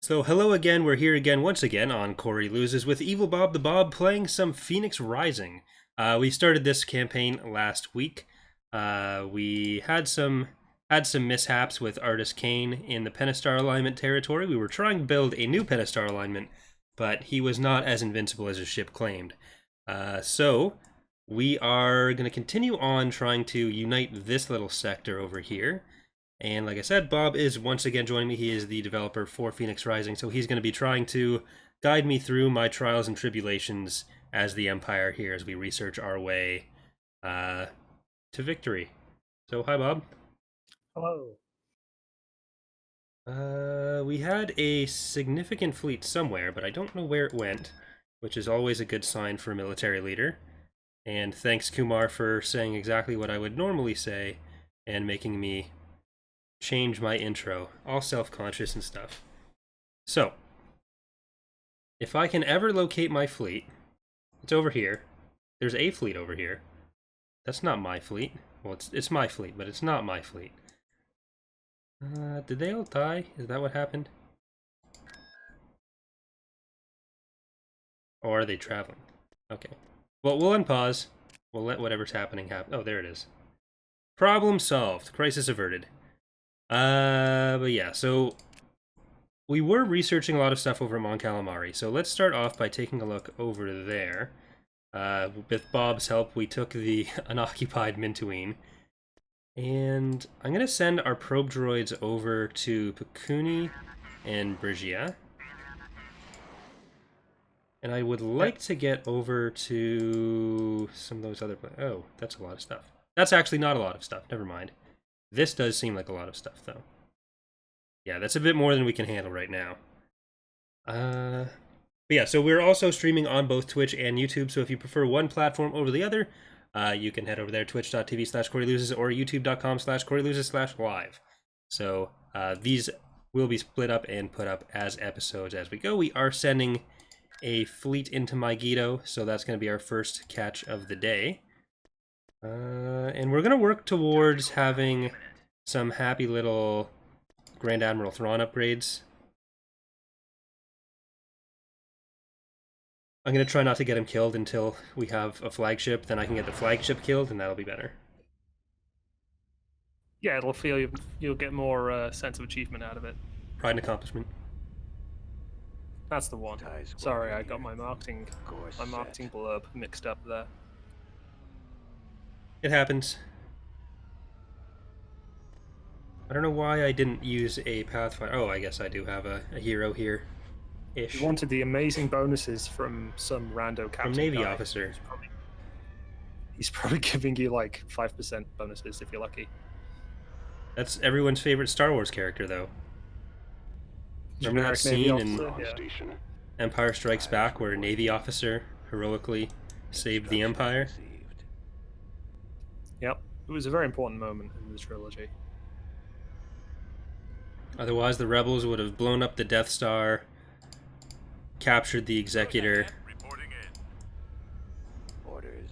So hello again, we're here again once again on Corey Loses with Evil Bob the Bob playing some Phoenix Rising. We started this campaign last week. We had some mishaps with Artist Kane in the Pentastar alignment territory. We were trying to build a new Pentastar alignment, but he was not as invincible as his ship claimed. So we are going to continue on trying to unite this little sector over here. And like I said, Bob is once again joining me. He is the developer for Phoenix Rising, so he's going to be trying to guide me through my trials and tribulations as the Empire here as we research our way to victory. So, hi, Bob. Hello. We had a significant fleet somewhere, but I don't know where it went, which is always a good sign for a military leader. And thanks, Kumar, for saying exactly what I would normally say and making me change my intro, all self-conscious and stuff. So, if I can ever locate my fleet, it's over here. There's a fleet over here. That's not my fleet. Well, it's my fleet, but it's not my fleet. Did they all die? Is that what happened? Or are they traveling? Okay. Well, we'll unpause. We'll let whatever's happening happen. Oh, there it is. Problem solved. Crisis averted. But yeah, so we were researching a lot of stuff over at Mon Calamari, so let's start off by taking a look over there. With Bob's help, we took the unoccupied Mintuine, and I'm going to send our probe droids over to Pekuni and Brigia. And I would like to get over to some of those other... Oh, that's a lot of stuff. That's actually not a lot of stuff, never mind. This does seem like a lot of stuff, though. Yeah, that's a bit more than we can handle right now. But yeah, so we're also streaming on both Twitch and YouTube, so if you prefer one platform over the other, you can head over there, twitch.tv/CoreyLoses or youtube.com/CoreyLoses/live. So these will be split up and put up as episodes as we go. We are sending a fleet into My-Geeto, so that's going to be our first catch of the day. And we're going to work towards having some happy little Grand Admiral Thrawn upgrades. I'm going to try not to get him killed until we have a flagship, then I can get the flagship killed, and that'll be better. Yeah, it'll feel you'll get more sense of achievement out of it. Pride and accomplishment. That's the one. Sorry, I got my marketing blurb mixed up there. It happens. I don't know why I didn't use a Pathfinder. Oh, I guess I do have a hero here. You wanted the amazing bonuses from some rando captain from Navy guy. officer. He's probably giving you like 5% bonuses if you're lucky. That's everyone's favorite Star Wars character, though. Remember that scene in Empire Strikes Back where a Navy officer heroically saved the Empire? Yep, it was a very important moment in the trilogy. Otherwise, the rebels would have blown up the Death Star, captured the Executor,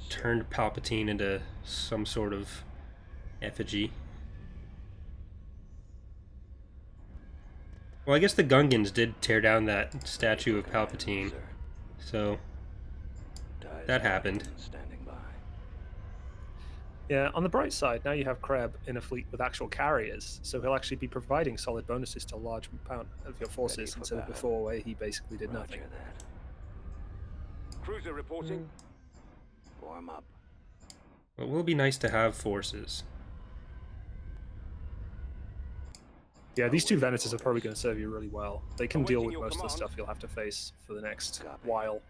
turned Palpatine into some sort of effigy. Well, I guess the Gungans did tear down that statue of Palpatine, so that happened. Yeah, on the bright side, now you have Kreb in a fleet with actual carriers, so he'll actually be providing solid bonuses to a large amount of your forces instead of before where he basically did nothing. Cruiser reporting. Warm up. It will be nice to have forces. Yeah, these two Venetors are probably going to serve you really well. They can deal with most of the stuff you'll have to face for the next while.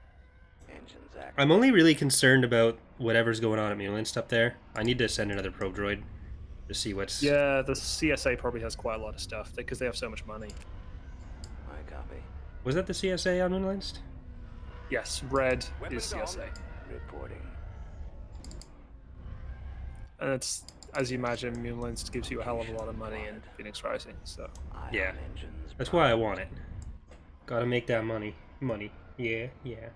I'm only really concerned about whatever's going on at Mulinst up there. I need to send another probe droid to see what's... Yeah, the CSA probably has quite a lot of stuff because they have so much money. My copy. Was that the CSA on Mulinst? Yes, red is CSA. Reporting. And it's, as you imagine, Mulinst gives you a hell of a lot of money in Phoenix Rising, so... Yeah, that's why I want it. Gotta make that money. Money. Yeah, yeah.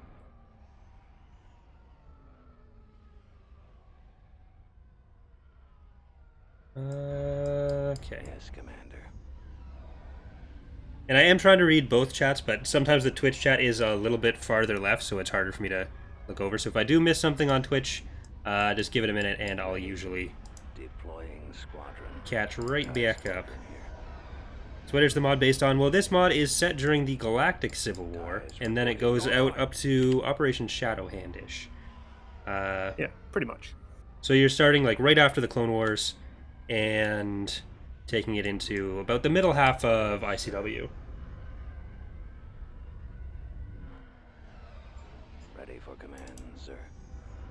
Okay. Yes, Commander. And I am trying to read both chats, but sometimes the Twitch chat is a little bit farther left, so it's harder for me to look over. So if I do miss something on Twitch, just give it a minute, and I'll usually Deploying squadron. catch right back up. So what is the mod based on? Well, this mod is set during the Galactic Civil War, and then it goes out up to Operation Shadowhand-ish. Yeah, pretty much. So you're starting like right after the Clone Wars, and taking it into about the middle half of ICW. Ready for command, sir.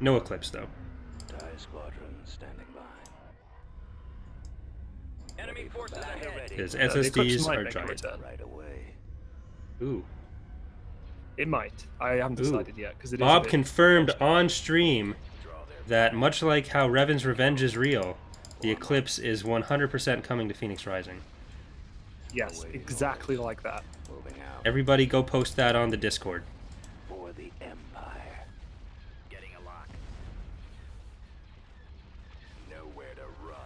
No Eclipse, though. TIE squadron standing by. Enemy forces ahead. Because The Eclipse SSDs might are make a giant. return. Right away. Ooh. It might. I haven't decided yet because it is. Bob a bit- confirmed on stream that much like how Revan's revenge is real, the Eclipse is 100% coming to Phoenix Rising. Yes, exactly like that. Moving out. Everybody go post that on the Discord. For the Empire. Getting a lock. Nowhere to run.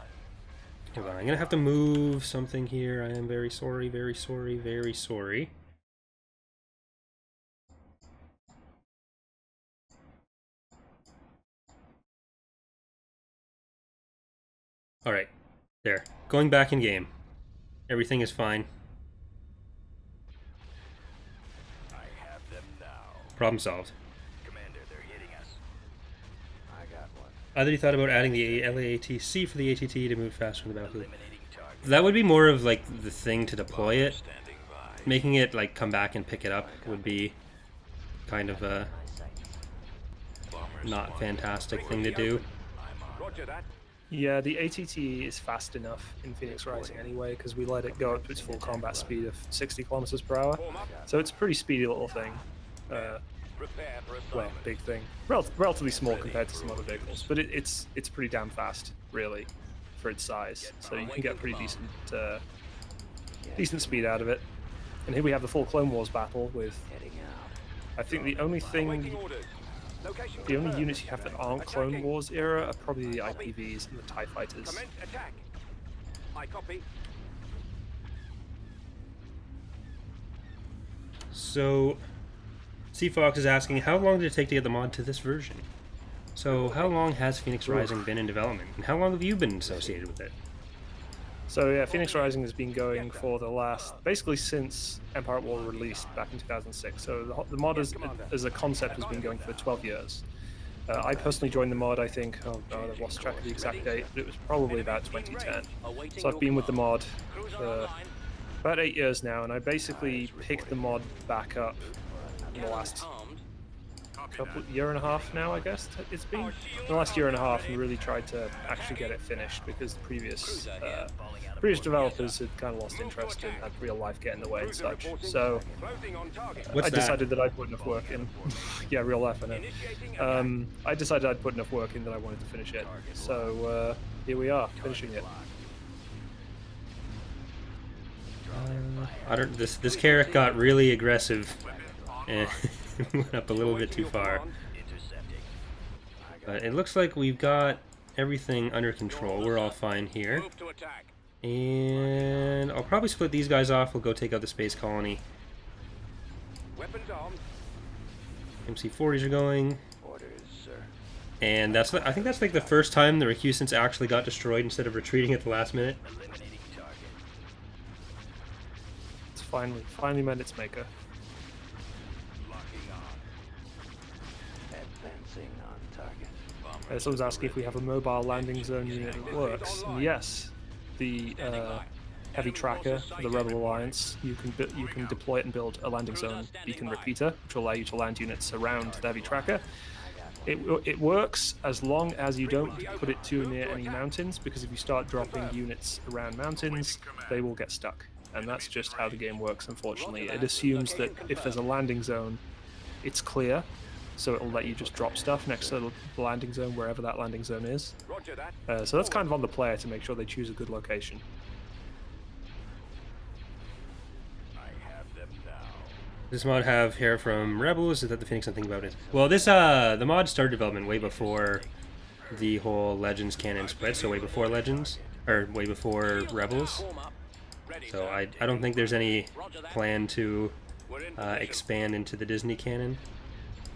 Hold on, I'm gonna have to move something here. I am very sorry, very sorry, very sorry. Alright, there. Going back in game. Everything is fine. I have them now. Problem solved. Commander, they're hitting us. I got one. Either you thought about adding the LAATC for the ATT to move faster in the battlefield. Eliminating target. That would be more of like the thing to deploy it. Standing by. Making it like come back and pick it up would be kind of a Bombers not spotted. fantastic thing to do. I'm on. Roger that. Yeah, the ATT is fast enough in Phoenix Rising anyway because we let it go up to its full combat speed of 60 kilometers per hour. Form up. So it's a pretty speedy little thing. Prepare for Well, assignment. big thing. Relatively small compared to some other vehicles, but it's pretty damn fast, really, for its size. So you can get pretty decent speed out of it. And here we have the full Clone Wars battle with, Heading out. I think the only Awaiting orders. Location the only confirmed. units you have that aren't Clone Attacking. Wars era are probably the IPVs and the TIE Fighters. Commence attack. I copy. So, Fox is asking, how long did it take to get the mod to this version? So, how long has Phoenix Rising been in development, and how long have you been associated with it? So yeah, Phoenix Rising has been going for the last, basically since Empire at War released back in 2006. So the mod as a concept has been going for 12 years. I personally joined the mod, I think, oh god, I've lost track of the exact date, but it was probably about 2010. So I've been with the mod for about 8 years now, and I basically picked the mod back up in the last year and a half now, I guess it's been. The last year and a half, and really tried to actually get it finished because the previous developers had kind of lost interest and had real life get in the way and such. So What's I that? decided that I'd put enough work in. Yeah, real life, I know. I decided I'd put enough work in that I wanted to finish it. So here we are, finishing it. I don't. This carrot got really aggressive and went up a little bit too far. But it looks like we've got everything under control. We're all fine here. Move to attack. And I'll probably split these guys off. We'll go take out the space colony. Weapons armed. MC40s are going. Orders, sir. And that's, I think that's like the first time the Recusants actually got destroyed instead of retreating at the last minute. Eliminating target. It's finally met its maker. Locking on. Advancing on target. Someone's asking if we have a mobile landing zone unit that works. And yes, the heavy tracker for the Rebel Alliance, you can deploy it and build a landing zone beacon repeater, which will allow you to land units around the heavy tracker. It works as long as you don't put it too near any mountains, because if you start dropping units around mountains, they will get stuck. And that's just how the game works, unfortunately. It assumes that if there's a landing zone, it's clear, so it'll let you just drop stuff next to the landing zone, wherever that landing zone is. Roger that. So that's kind of on the player to make sure they choose a good location. I have them now. Does this mod have hair from Rebels? Is that the Phoenix? Something about it? Well, this the mod started development way before the whole Legends canon split, so way before Legends, or way before Rebels. Form up. Ready, So sir. I don't think there's any Roger that. plan to We're in position. expand into the Disney canon.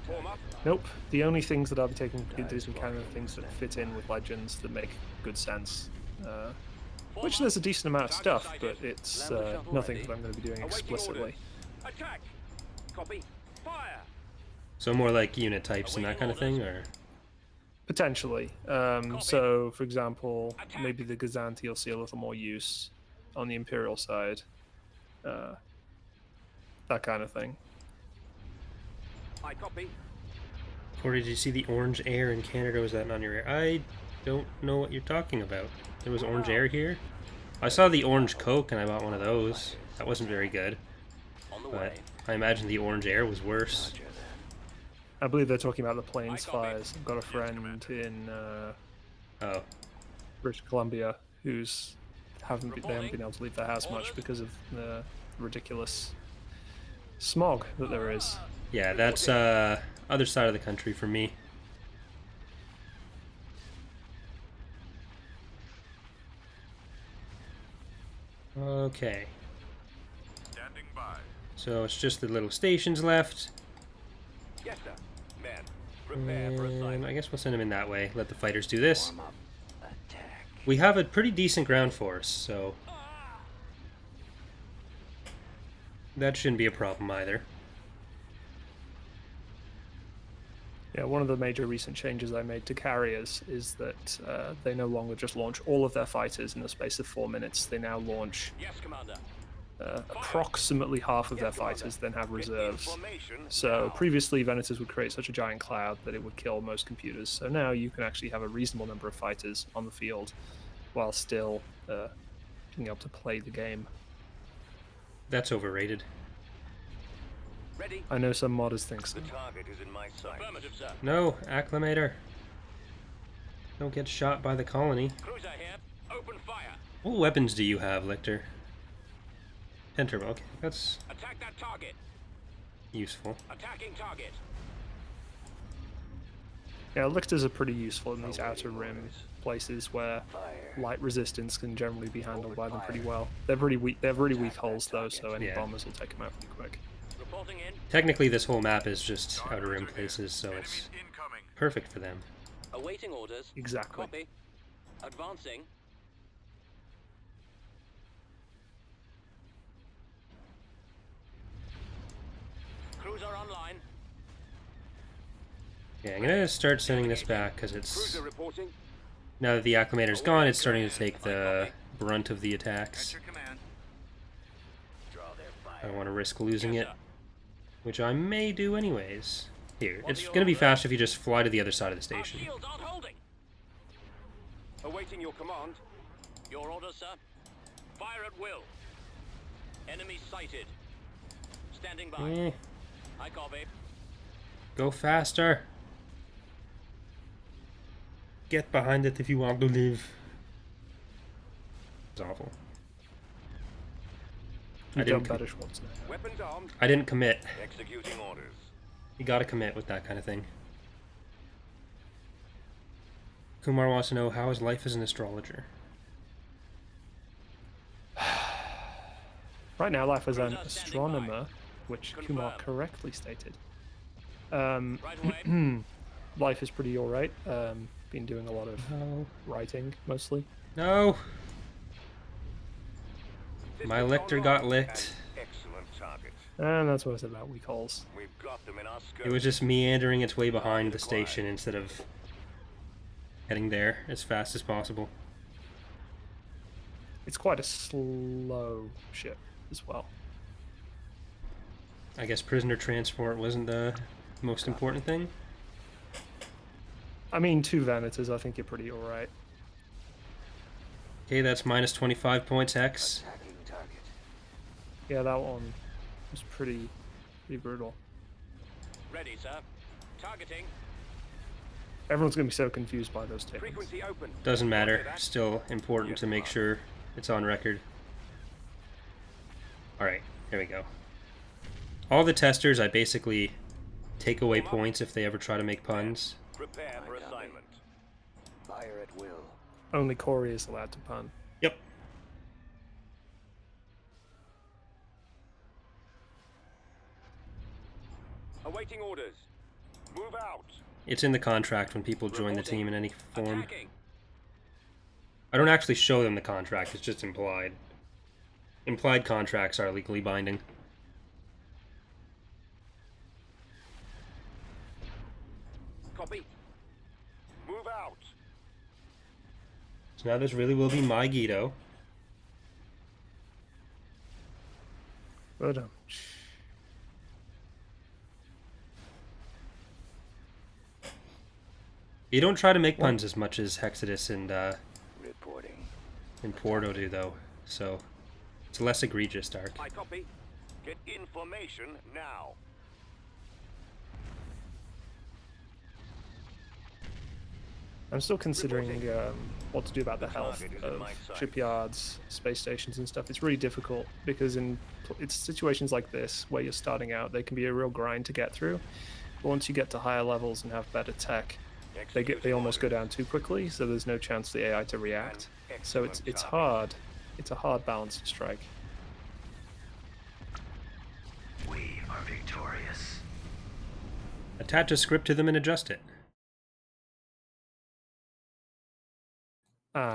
Form up. Nope. The only things that I'll be taking to Disney canon are things that fit in with Legends that make good sense. Which there's a decent amount of stuff, but it's nothing that I'm going to be doing Awaiting explicitly. orders. Attack. Copy. Fire. So more like unit types and that kind of thing, or Potentially. So, for example, maybe the Gazanti will see a little more use on the Imperial side. That kind of thing. I copy. Corey, did you see the orange air in Canada? Was that not your air? I don't know what you're talking about. There was orange air here? I saw the orange Coke and I bought one of those. That wasn't very good. On the But way. I imagine the orange air was worse. I believe they're talking about the Plains fires. I've got a friend in Oh, British Columbia who's they haven't been able to leave their house much because of the ridiculous smog that there is. yeah, that's other side of the country for me. Okay, Standing by. so it's just the little stations left. Yes, sir. Men, prepare for And assignment. I guess we'll send them in that way. Let the fighters do this. Warm up. Attack. We have a pretty decent ground force, so that shouldn't be a problem either. Yeah, one of the major recent changes I made to carriers is that they no longer just launch all of their fighters in the space of 4 minutes. They now launch Yes, Commander. approximately half of their fighters, then have reserves. Information So now. previously, Venators would create such a giant cloud that it would kill most computers. So now you can actually have a reasonable number of fighters on the field while still being able to play the game. That's overrated. Ready. I know some modders think so. The target is in my sight. Affirmative, sir. No, acclimator. Don't get shot by the colony. Cruiser here. Open fire. What weapons do you have, Lictor? 10 turbo. Okay, that's Attack that target. useful. Attacking target. Yeah, lictors are pretty useful in these outer rim places where Fire. light resistance can generally be handled by them pretty well. They're pretty weak. They're really weak hulls though, so any Yeah. bombers will take them out pretty quick. Reporting in. Technically, this whole map is just outer rim places, so it's Enemies incoming. perfect for them. Awaiting orders. Exactly. Copy. Advancing. Cruiser online. Yeah, I'm gonna start sending this back because it's Cruiser reporting. now that the acclimator's gone, it's starting to take the brunt of the attacks. Your command. Draw their I fire. don't want to risk losing Yes, it, sir. which I may do anyways. Here, What it's do you gonna be order? faster if you just fly to the other side of the Our station. shields aren't holding. Awaiting your command. Your orders, sir. Fire at will. Enemy sighted. Standing by. Eh, I copy. go faster. Get behind it if you want to live. It's awful. You've didn't done co- better Schwartz now. Weapons armed. I didn't commit. Executing orders. You gotta commit with that kind of thing. Kumar wants to know, how is life as an astrologer? Right now, life as an Cruiser standing by. astronomer, which Kumar Confirmed. correctly stated. Right away. Life is pretty alright. Been doing a lot of No. writing, mostly. No! My Systems lictor online. got licked. An excellent target. And that's what I said about weak hulls. We've got them in our scope. It was just meandering its way behind the station instead of heading there as fast as possible. It's quite a slow ship as well. I guess prisoner transport wasn't the most important thing. I mean, 2 Venators, I think you're pretty alright. Okay, that's minus 25 points Hex. Attacking target. Yeah, that one was pretty brutal. Ready, sir. Targeting. Everyone's gonna be so confused by those statements. Frequency open. Doesn't matter. Still important to make sure it's on record. Alright, here we go. All the testers, I basically take away points if they ever try to make puns. Prepare for assignment. Fire at will. Only Corey is allowed to pun. Yep. Awaiting orders. Move out. It's in the contract when people join the team in any form. Attacking. I don't actually show them the contract, it's just implied. Implied contracts are legally binding. Copy. Move out. So now this really will be My-Geeto. But You don't try to make puns as much as Hexodus Reporting. and Porto do, though. So it's less egregious, Dark. I copy. Get information now. I'm still considering what to do about the health of shipyards, space stations, and stuff. It's really difficult because it's situations like this where you're starting out, they can be a real grind to get through. But once you get to higher levels and have better tech, they almost go down too quickly. So there's no chance for the AI to react. So it's hard. It's a hard balance to strike. We are victorious. Attach a script to them and adjust it.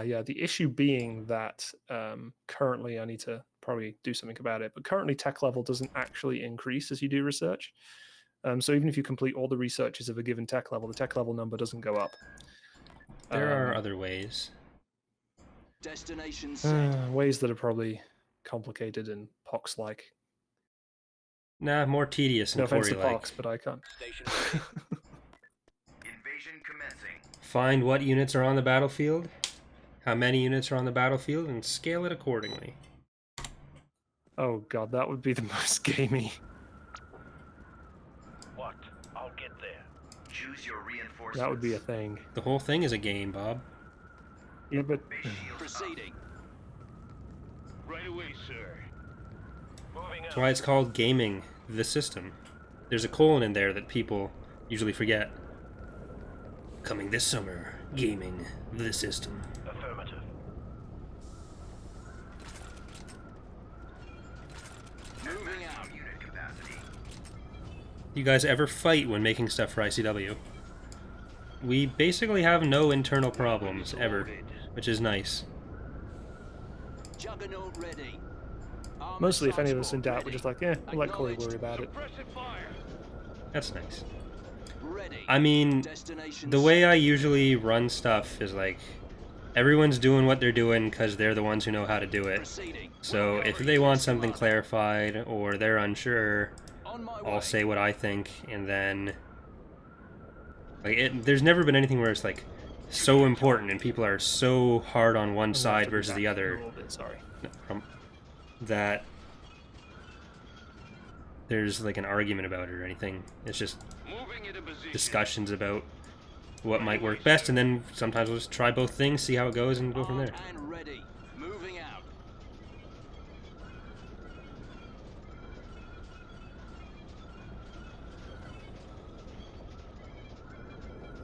Yeah, the issue being that currently I need to probably do something about it, but currently tech level doesn't actually increase as you do research. So even if you complete all the researches of a given tech level, the tech level number doesn't go up. There are other ways. Destination set. Ways that are probably complicated and pox-like. Nah, more tedious No and offense to Corey-like. pox, but I can't. Station ready. Invasion commencing. Find what units are on the battlefield, how many units are on the battlefield, and scale it accordingly. Oh god, that would be the most gamey. What? I'll get there. Choose your reinforcements. That would be a thing. The whole thing is a game, Bob. Yeah, but Base shield Proceeding. Right away, sir. Moving That's why it's called gaming the system. There's a colon in there that people usually forget. Coming this summer, gaming the system. Affirmative. Moving out. Unit capacity. You guys ever fight when making stuff for ICW? We basically have no internal problems, ever, which is nice. Juggernaut ready. Armored mostly if any of us in transport doubt, we're ready. just like, we'll let Corey Acknowledged. worry about it. That's nice. Ready. I mean, Destination the way I usually run stuff is like, everyone's doing what they're doing because they're the ones who know how to do it. proceeding. So if they want something clarified or they're unsure, On my I'll way. say what I think, and then there's never been anything where it's like so important and people are so hard on one side versus the other Sorry. that there's like an argument about it or anything. It's just discussions about what might work best, and then sometimes we'll just try both things, see how it goes, and go from there. Armed and ready. Moving out.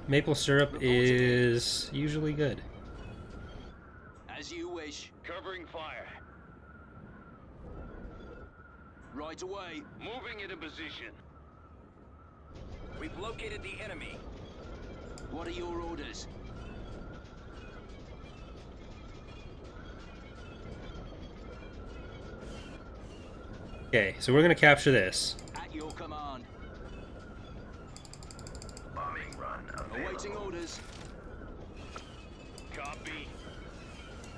Maple syrup is usually good. As you wish. Covering fire. Right away. Moving into position. We've located the enemy. What are your orders? Okay, so we're gonna capture this. At your command. Bombing run Awaiting orders. Copy.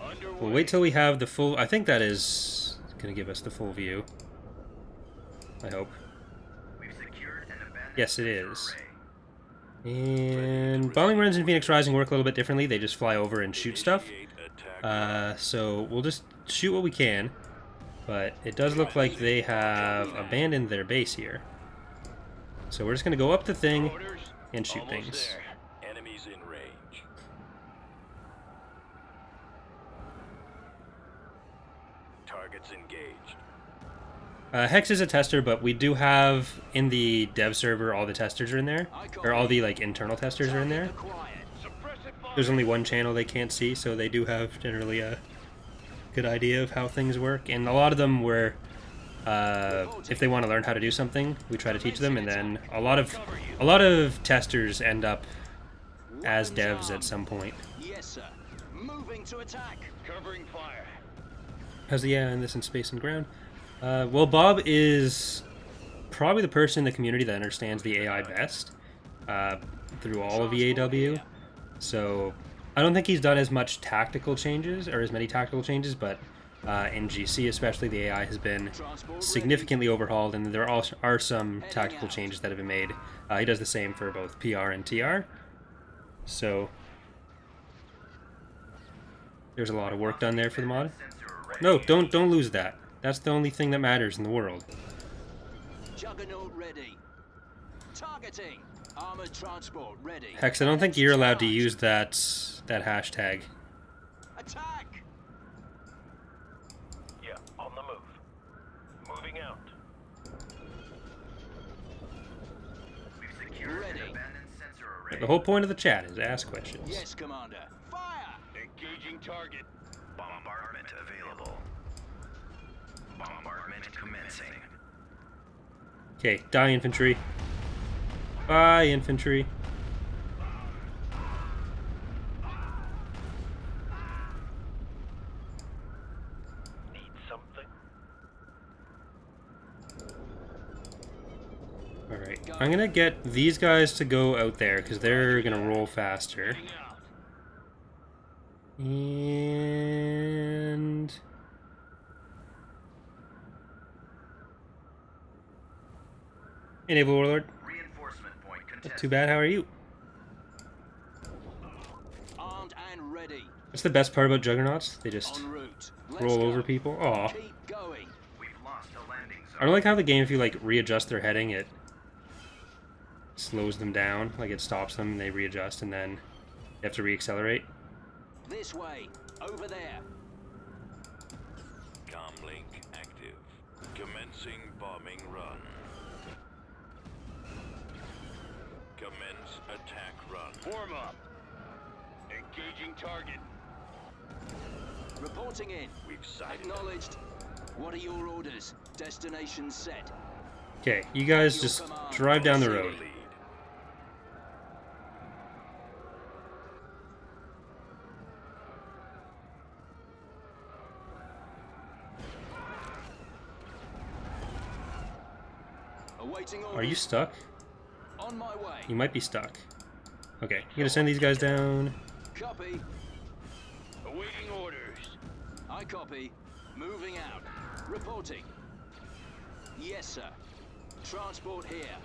Underway. We'll wait till we have the full... I think that is gonna give us the full view. I hope. We've secured and abandoned Yes, it the is. array. And bombing runs in Phoenix Rising work a little bit differently. They just fly over and shoot stuff. So we'll just shoot what we can. But it does look like they have abandoned their base here. So we're just going to go up the thing Orders. and shoot Almost things. there. Enemies in range. Targets engaged. Hex is a tester, but we do have in the dev server all the testers are in there. Or all the like internal testers are in there. Acquired. Suppressive fire. There's only one channel they can't see, so they do have generally a good idea of how things work. And a lot of them were if they want to learn how to do something, we try to teach them, and then a lot of testers end up as devs at some point. Yes, sir. Moving to attack. Covering fire. How's the AI in this in space and ground? Well, Bob is probably the person in the community that understands the AI best through all of EAW. So I don't think he's done as much tactical changes, or as many tactical changes, but in GC especially, the AI has been significantly overhauled, and there are some tactical changes that have been made. He does the same for both PR and TR. So there's a lot of work done there for the mod. No, don't lose that. That's the only thing that matters in the world. Juggernaut ready. Targeting. Armored transport ready. Hex, I don't think you're allowed to use that hashtag. Attack. Yeah, on the move. Moving out. We've secured an Ready. abandoned sensor array. The whole point of the chat is ask questions. Yes, Commander. Fire. Engaging target. Bombardment available. Bombardment commencing. Okay, die infantry. Bye infantry. Need something? Alright, I'm gonna get these guys to go out there because they're gonna roll faster. Getting out. And enable warlord. Reinforcement point Not contested. too bad. How are you? Armed and ready. That's the best part about juggernauts. They just En route. Let's roll go. over people. Aw. Keep going. We've lost a landing zone. I don't like how the game, if you like readjust their heading, it slows them down. Like it stops them, and they readjust, and then they have to reaccelerate. This way. Over there. Comlink active. Commencing bombing run. Commence attack run. Form up. Engaging target. Reporting in. We've sighted them. Acknowledged. What are your orders? Destination set. Okay, you guys just drive down the road. Lead. Awaiting orders. Are you stuck? On my way. You might be stuck. Okay, I'm gonna send these guys down. Copy. Awaiting orders. I copy. Moving out. Reporting. Yes, sir. Transport here.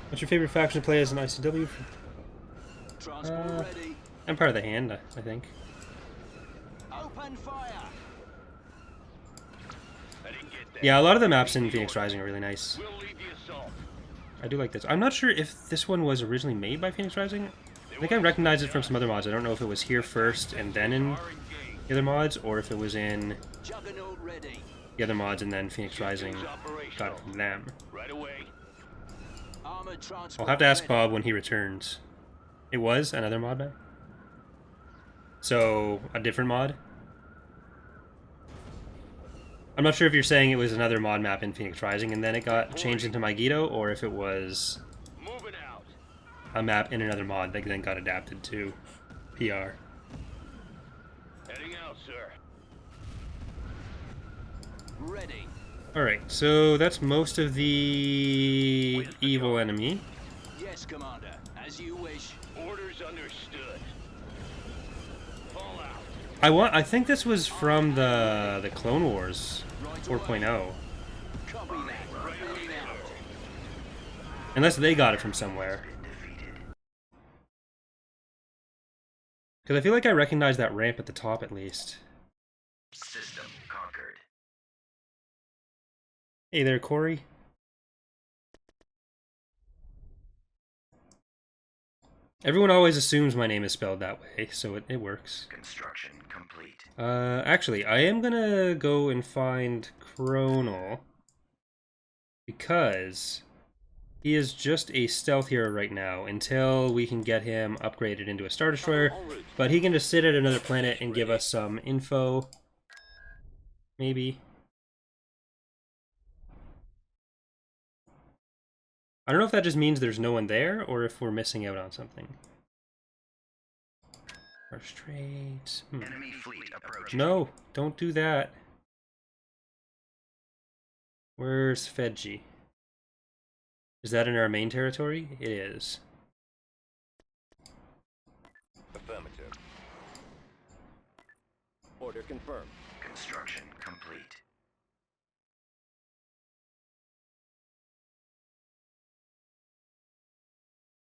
What's your favorite faction to play as an ICW? Transport ready. I'm part of the hand, I think. Open fire. I didn't get that. Yeah, a lot of the maps in Phoenix Rising are really nice. We'll lead the assault. I do like this. I'm not sure if this one was originally made by Phoenix Rising. I think I recognize it from some other mods. I don't know if it was here first and then in Are engaged. the other mods, or if it was in Juggernaut ready. the other mods and then Phoenix Rising got it from them. Right away. Armored transport. I'll have to ask ready. Bob when he returns. It was another mod map? So, a different mod? I'm not sure if you're saying it was another mod map in Phoenix Rising and then it got changed into My-Geeto, or if it was Moving out. a map in another mod that then got adapted to PR. Heading out, sir. Ready. Alright, so that's most of the evil enemy. Yes, Commander. As you wish. Orders understood. Fall out. I think this was from the Clone Wars 4.0. Copy that. Moving out. Unless they got it from somewhere. Because I feel like I recognize that ramp at the top at least. System conquered. Hey there, Corey. Everyone always assumes my name is spelled that way, so it works. Construction complete. Actually, I am gonna go and find Chronal. Because He is just a stealth hero right now until we can get him upgraded into a Star Destroyer. But he can just sit at another planet and give us some info. Maybe. I don't know if that just means there's no one there or if we're missing out on something. First trades. Enemy fleet approaching. No, don't do that. Where's Fedji? Is that in our main territory? It is. Affirmative. Order confirmed. Construction complete.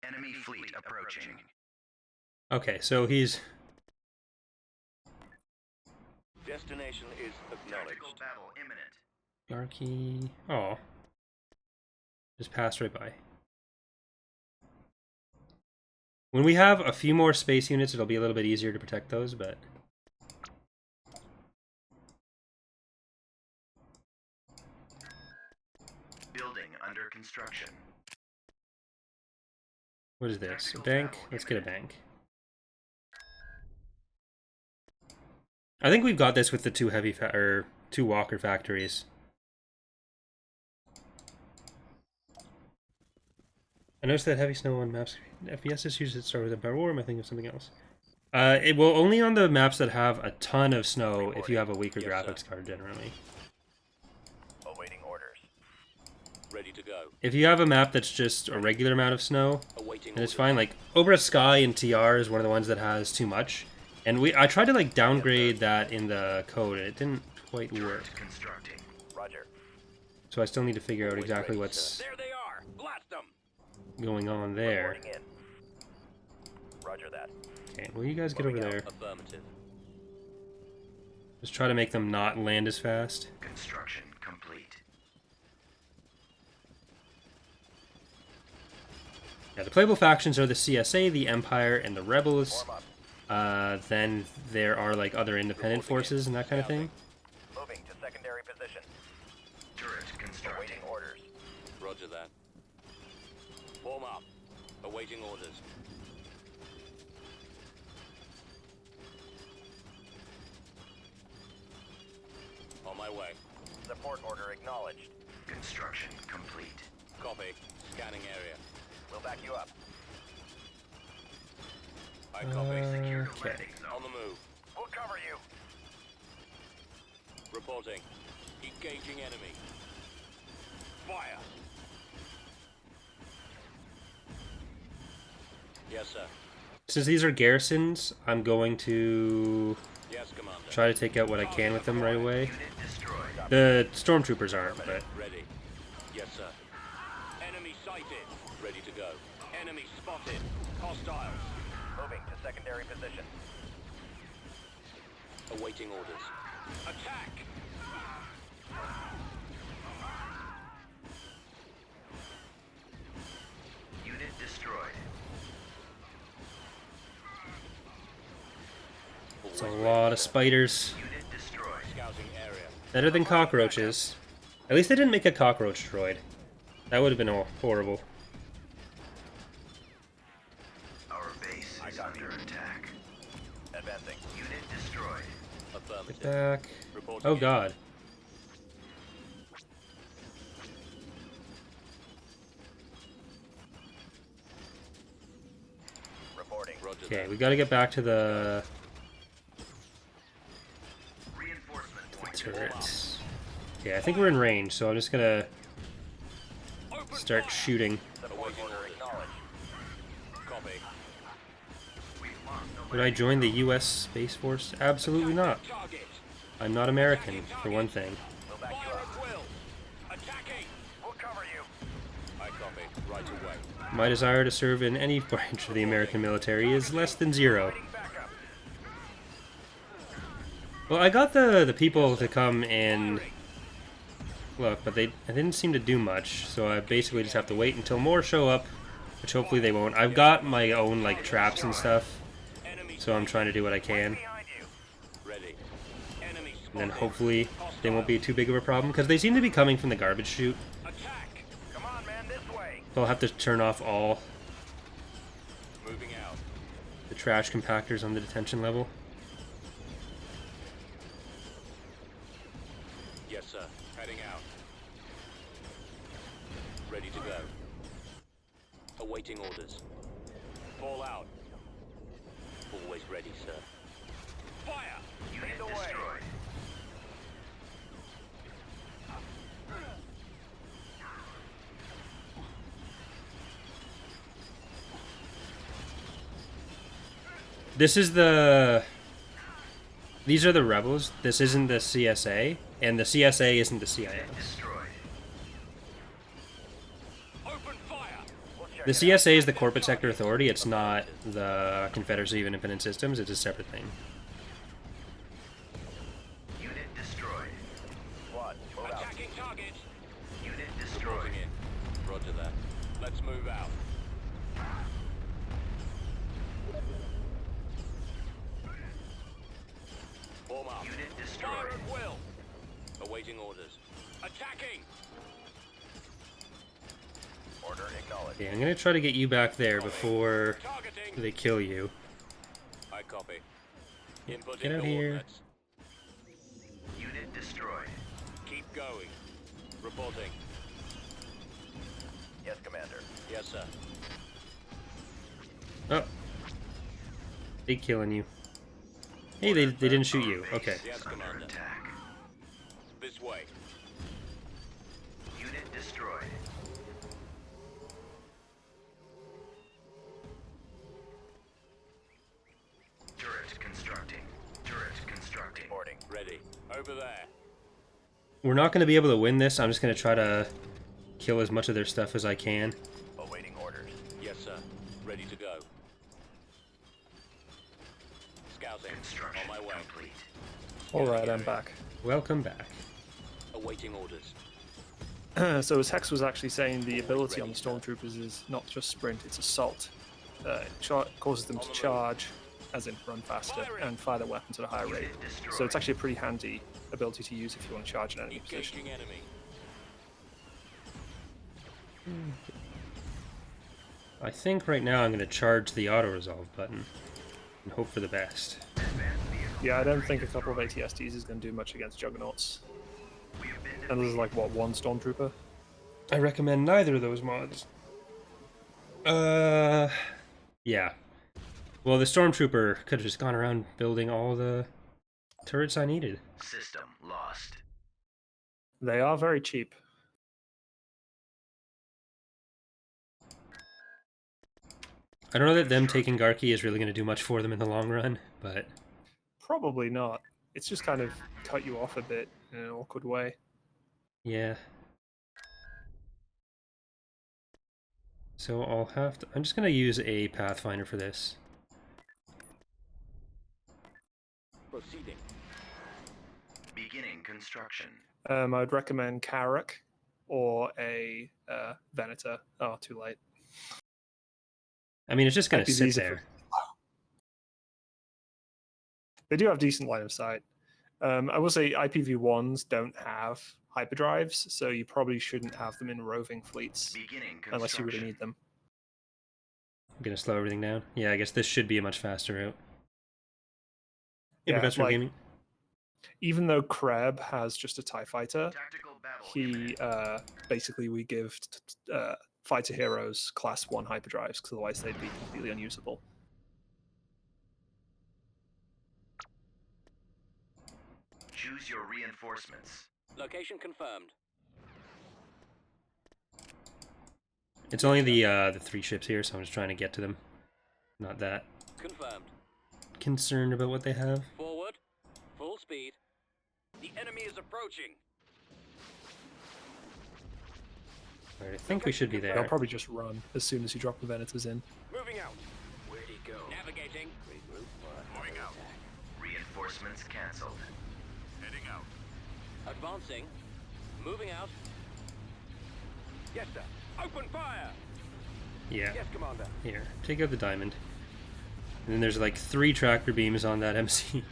Enemy fleet approaching. Okay, so he's... Destination is Tactical acknowledged. battle imminent. Yarky... Oh. Just passed right by. When we have a few more space units, it'll be a little bit easier to protect those, but... Building under construction. What is this? A bank? Let's get a bank. I think we've got this with the two Walker factories. I noticed that heavy snow on maps. FPS issues that start with Empire War. Am I thinking of something else? It will only on the maps that have a ton of snow if you have a weaker graphics card generally. Awaiting orders. Ready to go. If you have a map that's just a regular amount of snow, Awaiting then it's orders. fine. Like Obra Sky and TR is one of the ones that has too much. And I tried to like downgrade that in the code and it didn't quite work. Constructing. Roger. So I still need to figure out exactly what's There they are. Blast them. going on there. Reporting in. Roger that. Okay, will you guys get over there? Affirmative. Just try to make them not land as fast. Construction complete. Yeah, the playable factions are the CSA, the Empire, and the Rebels. Form up. Then there are like other independent forces and that kind of thing. Moving to secondary position. Turret constructing. Awaiting orders. Roger that. Form up. Awaiting orders. On my way. Support order acknowledged. Construction complete. Copy. Scanning area. We'll back you up. I copy. Secure the Okay. landing On zone. the move. We'll cover you. Reporting. Engaging enemy. Fire. Yes, sir. Since these are garrisons, I'm going to Yes, Commander. try to take out what I can with them right away. Unit destroyed. The stormtroopers aren't, but Ready. Yes, sir. Enemy sighted. Ready to go. Enemy spotted. Hostiles. Moving to secondary position. Awaiting orders. Attack! Unit destroyed. it's a lot of spiders. Unit destroyed. Scouting area. Better than cockroaches. At least they didn't make a cockroach droid. That would have been horrible. Our base is under attack. Advancing. Unit destroyed. Affirmative. Get back. Reporting Oh in. god. Reporting. Roger Okay, that. we gotta get back to the Reinforcement point. turrets. Okay, I think we're in range, so I'm just gonna Open start fire. shooting. Support Awaiting order orders. acknowledged. Copy. We've lost the Would I join the US Space Force? Absolutely not. Target. I'm not American, for one thing. We'll back Fire you up. at will. Attacking. We'll cover you. I copy. Right away. My desire to serve in any branch of the American military is less than zero. Fighting backup. Well, I got the people to come and look, but they didn't seem to do much, so I basically just have to wait until more show up, which hopefully they won't. I've got my own like traps and stuff, Enemy so I'm trying to do what I can, Behind you. ready. Enemy spotted. and then hopefully they won't be too big of a problem because they seem to be coming from the garbage chute. Attack. Come on, man, this way. I'll have to turn off all Moving out. the trash compactors on the detention level. Yes, sir. Heading out. Ready to go. Awaiting orders. Fall out. Always ready, sir. Fire! Unit Lead the way. destroyed. This is the... These are the rebels. This isn't the CSA, and the CSA isn't the CIS. Destroyed. Open fire! The CSA is the Corporate Sector Authority. It's not the Confederacy of Independent Systems. It's a separate thing. Unit destroyed. Squad, move out. Attacking target! Unit destroyed. Reporting in. Roger that. Let's move out. Form up. Unit Fire destroyed. at will. Awaiting orders. Attacking! Order acknowledged. Okay, I'm gonna try to get you back there before Targeting! they kill you. I copy. Inputting Get out here. coordinates. Unit destroyed. Keep going. Reporting. Yes, Commander. Yes, sir. Oh. They killing you. Hey, they didn't shoot you. Okay. Yes, Under Commander. attack. This way. Unit destroyed. Turret constructing. Turret constructing. Reporting. Ready. Over there. We're not gonna be able to win this. I'm just gonna try to kill as much of their stuff as I can. Awaiting orders. Yes, sir. Ready to go. Scouting. Construction On my way. complete. Alright, I'm back. Welcome back. Awaiting orders. So as Hex was actually saying, the ability on the Stormtroopers is not just sprint, it's assault. It causes them to charge, as in run faster, and fire their weapons at a higher rate. So it's actually a pretty handy ability to use if you want to charge an enemy position. Engaging enemy. I think right now I'm gonna charge the auto-resolve button and hope for the best. Yeah, I don't think a couple of ATSTs is going to do much against Juggernauts. And this is like, what, one Stormtrooper? I recommend neither of those mods. Yeah. Well, the Stormtrooper could have just gone around building all the turrets I needed. System lost. They are very cheap. I don't know that them taking Garki is really going to do much for them in the long run, but Probably not. It's just kind of cut you off a bit in an awkward way. yeah. So I'll have to... I'm just going to use a Pathfinder for this. Proceeding. Beginning construction. I'd recommend Karak or a Venator. Oh, too late. I mean, it's just going to sit IPVs are there. They do have decent line of sight. I will say IPv1s don't have hyperdrives, so you probably shouldn't have them in roving fleets Beginning construction. unless you really need them. I'm going to slow everything down. Yeah, I guess this should be a much faster route. Yeah, Professional like- Gaming. Even though Kreb has just a TIE fighter, Tactical battle he imminent. basically we give fighter heroes class 1 hyperdrives, because otherwise they'd be completely unusable. Choose your reinforcements. Location confirmed. It's only the 3 ships here, so I'm just trying to get to them. Not that Confirmed. concerned about what they have. Forward. Full speed. The enemy is approaching. Alright, I think we should be They'll there. probably just run as soon as you drop the Venators in. Moving out. Where'd he go? Navigating. Moving out. Reinforcements cancelled. Heading out. Advancing. Moving out. Yes, sir. Open fire. Yeah, Yes, Commander. here. Take out the diamond. And then there's like 3 tractor beams on that MC.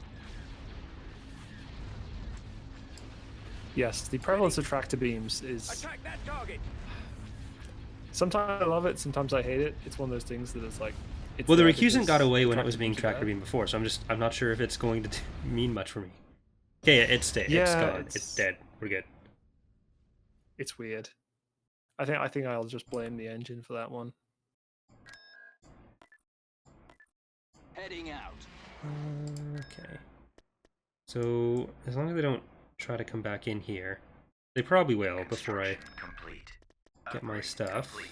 Yes, the prevalence of tractor beams is Attack that target. Sometimes I love it, sometimes I hate it. It's one of those things that is like. It's Well, the there recusant because got away when it tractor was being beams are tractor there. beam before, so I'm not sure if it's going to mean much for me. Okay, it's Yeah, gone. It's dead. We're good. It's weird. I think I'll just blame the engine for that one. Heading out. Okay. So as long as they don't try to come back in here, they probably will before I Construction complete. get my Upgrade stuff. complete.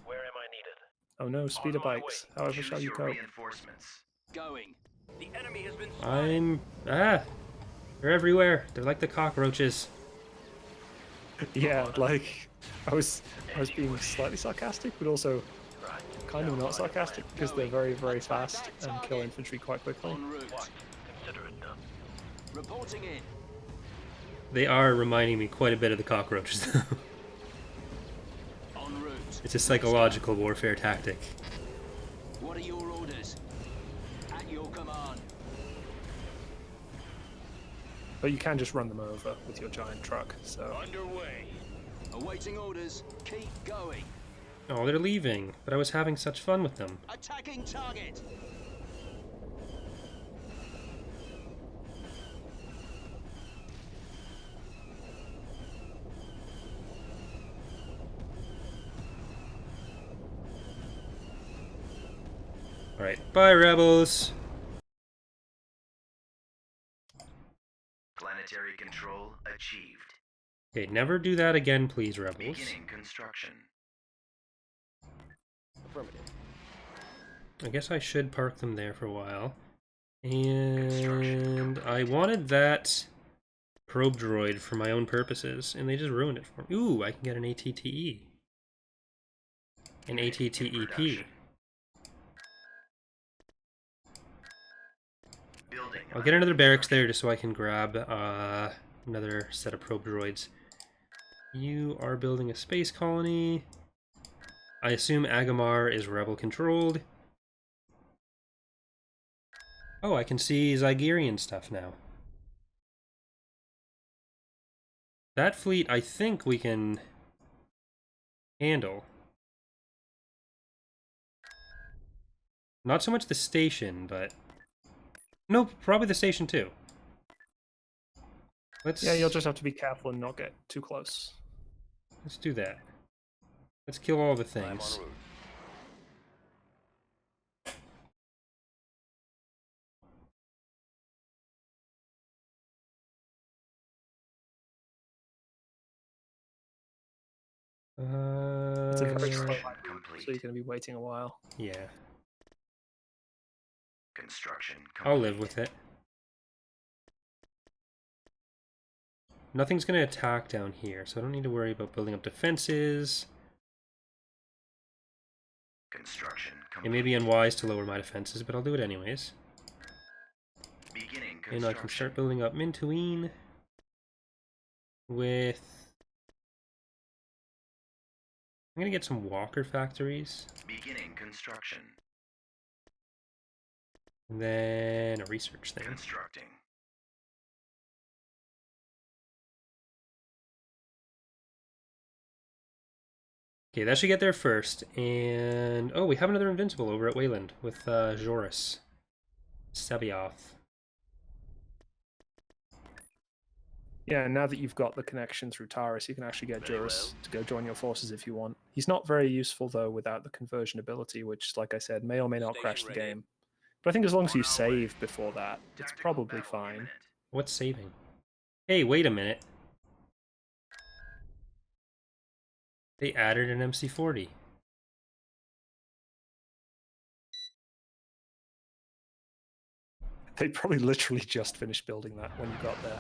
Where am I needed? Oh no, speeder On my bikes. way. However Choose shall you your cope? reinforcements. Going. The enemy has been spotted. They're everywhere. They're like the cockroaches. Yeah, like I was being slightly sarcastic, but also kind of not sarcastic because they're very, very fast and kill infantry quite quickly. En route. Consider it done. Reporting in. They are reminding me quite a bit of the cockroaches, though. En route. It's a psychological warfare tactic. What are your orders? At your command. But you can just run them over with your giant truck. So Underway. Awaiting orders. Keep going. Oh, they're leaving, but I was having such fun with them. Attacking target. Alright, bye, rebels! Planetary control achieved. Okay, never do that again, please, rebels. Beginning construction. Affirmative. I guess I should park them there for a while. And I wanted that probe droid for my own purposes, and they just ruined it for me. Ooh, I can get an ATTE. An ATTEP. Building. I'll get another barracks there just so I can grab another set of probe droids. You are building a space colony. I assume Agamar is rebel controlled. Oh, I can see Zygerian stuff now. That fleet, I think we can handle. Not so much the station, but... No, probably the station too. Let's... yeah, you'll just have to be careful and not get too close. Let's do that. Let's kill all the I'm en things. route. It's a very slow Construction hyper, complete. so you're going to be waiting a while. Yeah, Construction complete. I'll live with it. Nothing's gonna attack down here, so I don't need to worry about building up defenses. Construction It complete. may be unwise to lower my defenses, but I'll do it anyways. Beginning construction. And I can start building up Mintuine with... I'm gonna get some Walker factories, Beginning construction. and then a research thing. Constructing. Okay, that should get there first, and... Oh, we have another Invincible over at Wayland with Joris. Sebioth. Yeah, and now that you've got the connection through Taurus, you can actually get Very Juris to go join your forces if you want. He's not very useful, though, without the conversion ability, which, like I said, may or may not crash the Station ready. game. But I think as long as you On our way. save before that, it's Tactical probably battle fine. unit. What's saving? Hey, wait a minute. They added an MC40. They probably literally just finished building that when you got there.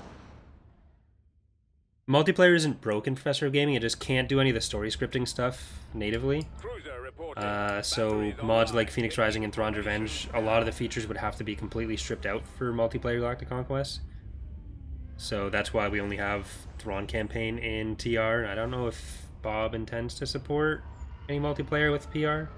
Multiplayer isn't broken, Professor of Gaming. It just can't do any of the story scripting stuff natively. Cruiser reporting. So Batteries mods online. like Phoenix Rising and Thrawn's Revenge, a lot of the features would have to be completely stripped out for multiplayer Galactic Conquest. So that's why we only have Thrawn campaign in TR. I don't know if Bob intends to support any multiplayer with PR.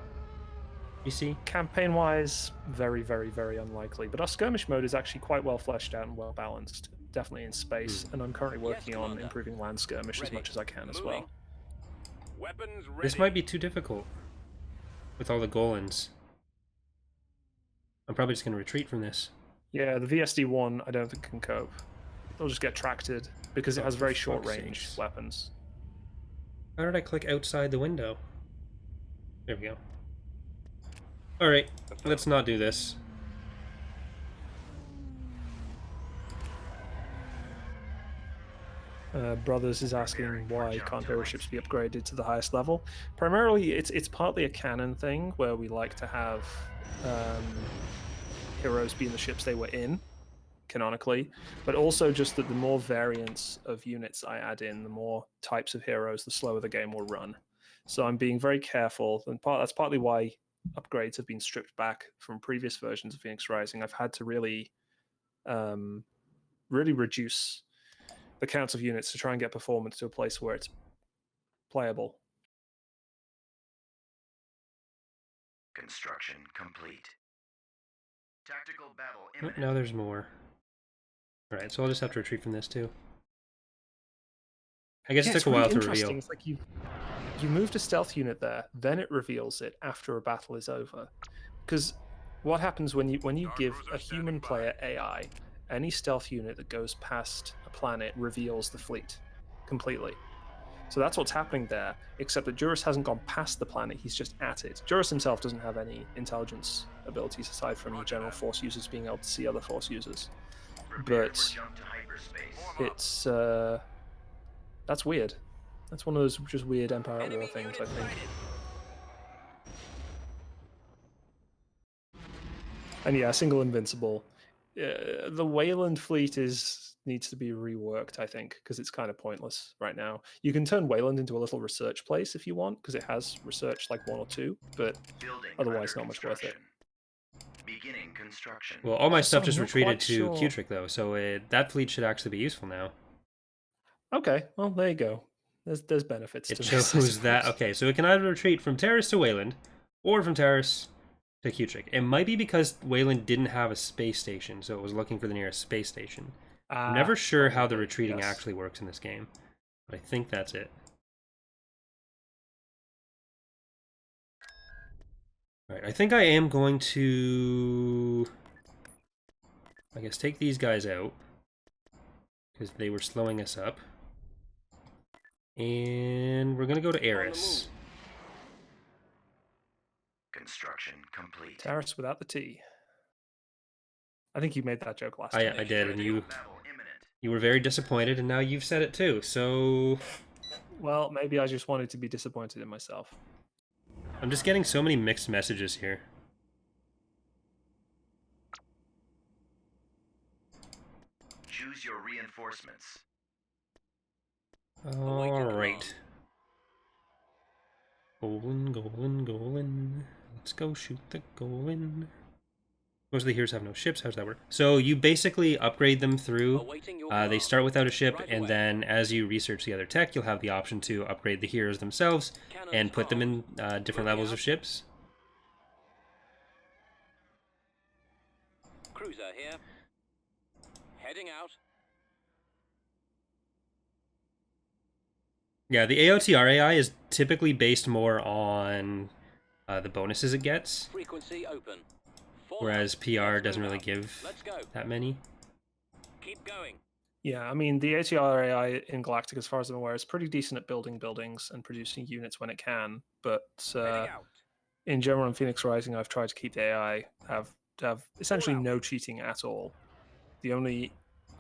You see? Campaign-wise, very, very, very unlikely. But our skirmish mode is actually quite well fleshed out and well balanced, definitely in space. And I'm currently working on Commander. improving land skirmish as Ready. much as I can as Moving. well. Weapons ready. This might be too difficult with all the Golans. I'm probably just going to retreat from this. Yeah, the VSD-1 I don't think can cope. It'll just get tracted because it Oh, has for very short fuck's range sakes. weapons. How did I click outside the window? There we go. Alright, let's not do this. Brothers is asking why can't hero ships be upgraded to the highest level. Primarily, it's partly a canon thing where we like to have heroes be in the ships they were in, canonically, but also just that the more variants of units I add in, the more types of heroes, the slower the game will run. So I'm being very careful, and that's partly why upgrades have been stripped back from previous versions of Phoenix Rising. I've had to really reduce the counts of units to try and get performance to a place where it's playable. Construction complete. Tactical battle Oh, imminent. now there's more. Alright, so I'll just have to retreat from this too. I guess it it's took a while really to interesting. reveal. It's like you moved a stealth unit there, then it reveals it after a battle is over. Because what happens when you give a human player AI, any stealth unit that goes past a planet reveals the fleet completely. So that's what's happening there, except that Juris hasn't gone past the planet, he's just at it. Juris himself doesn't have any intelligence abilities aside from the general force users being able to see other force users. Prepare But for jump to hyperspace. it's that's weird. That's one of those just weird Empire at War things, I think. And yeah, single invincible. The Wayland fleet needs to be reworked, I think, because it's kind of pointless right now. You can turn Wayland into a little research place if you want, because it has research like 1 or 2, but Building otherwise under not much worth it. construction. Beginning construction. Well, all my So stuff I'm just not retreated quite to sure. Cutric though, so that fleet should actually be useful now. Okay, well there you go. There's benefits It to this. I shows that, suppose. okay, so it can either retreat from Terrace to Wayland, or from Terrace to Cutric. It might be because Wayland didn't have a space station, so it was looking for the nearest space station. I'm never sure how the probably, retreating yes. actually works in this game, but I think that's it. Alright, I think I am going to, I guess, take these guys out, because they were slowing us up. And we're going to go to Eris. Construction complete. Terrace without the T. I think you made that joke last time. I did, and you Battle imminent. were very disappointed, and now you've said it too, so Well, maybe I just wanted to be disappointed in myself. I'm just getting so many mixed messages here. Choose your reinforcements. Alright. Golan. Let's go shoot the Golan. Most of the heroes have no ships. How does that work? So you basically upgrade them through. They start without a ship, and then as you research the other tech, you'll have the option to upgrade the heroes themselves and put them in different levels of ships. Cruiser here. Heading out. Yeah, the AOTR AI is typically based more on the bonuses it gets, Frequency open. whereas PR doesn't really give Let's go. that many. Keep going. Yeah, I mean, the ATR AI in Galactic, as far as I'm aware, is pretty decent at building buildings and producing units when it can. But Heading out. in general, in Phoenix Rising, I've tried to keep the AI have essentially no cheating at all. The only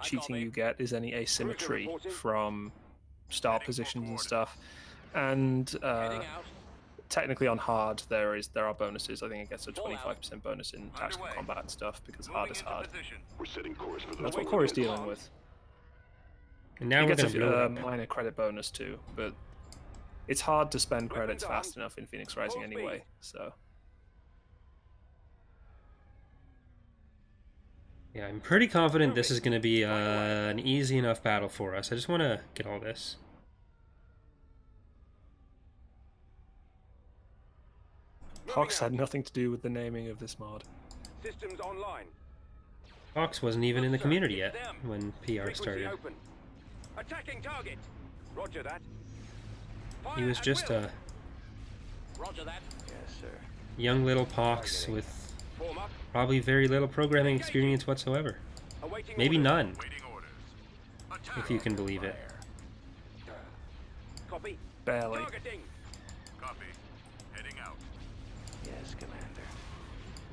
cheating you get is any asymmetry from start positions and stuff. And Heading out. technically on hard, there are bonuses. I think it gets a 25% bonus in tactical combat and stuff because hard is hard. We're setting course for the That's what Core is dealing with. And now It we're gets going a to minor credit bonus too, but it's hard to spend credits fast enough in Phoenix Rising anyway. So yeah, I'm pretty confident this is going to be an easy enough battle for us. I just want to get all this. Pox had nothing to do with the naming of this mod. Systems online. Fox wasn't even in the Sir, community it's yet them. when PR Frequency started. open. Attacking target. Roger that. He Fire was at just will. a Roger that. Yes, sir. young little pox with Form up. probably very little programming experience whatsoever. Awaiting Maybe orders. none, Waiting orders. if you can believe it. Copy. Barely. Targeting. Copy. Heading out. Yes, Commander.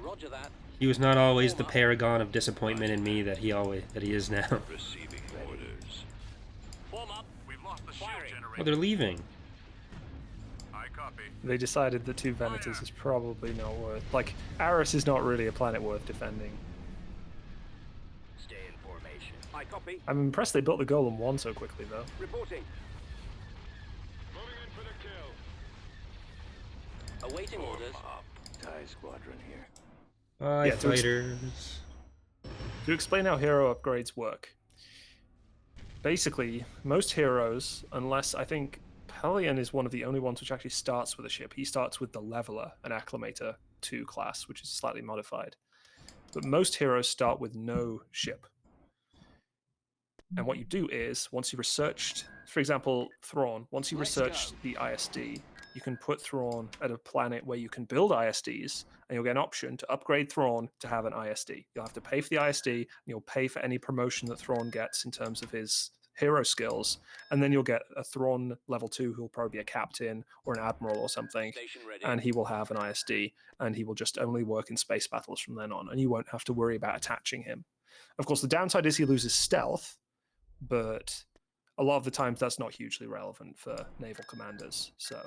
Roger that. He was not always the paragon of disappointment in me that he is now. Receiving orders. Form up. We've lost the shield Firing. Well, generator. they're leaving. I copy. They decided that 2 Venators is probably not worth... Like, Aris is not really a planet worth defending. Stay in formation. I copy. I'm impressed they built the Golem 1 so quickly, though. Reporting. Moving in for the kill. Awaiting orders. TIE squadron here. Bye, Yeah, to ex- fighters. To explain how hero upgrades work. Basically, most heroes, unless I think Pelion is one of the only ones which actually starts with a ship. He starts with the Leveler, an Acclimator 2 class, which is slightly modified. But most heroes start with no ship. And what you do is, once you've researched, for example, Thrawn, once you Let's research go. the ISD, you can put Thrawn at a planet where you can build ISDs, and you'll get an option to upgrade Thrawn to have an ISD. You'll have to pay for the ISD, and you'll pay for any promotion that Thrawn gets in terms of his hero skills, and then you'll get a Thrawn level 2 who'll probably be a captain or an admiral or something, Station ready. and he will have an ISD, and he will just only work in space battles from then on, and you won't have to worry about attaching him. Of course, the downside is he loses stealth, but a lot of the times that's not hugely relevant for naval commanders. So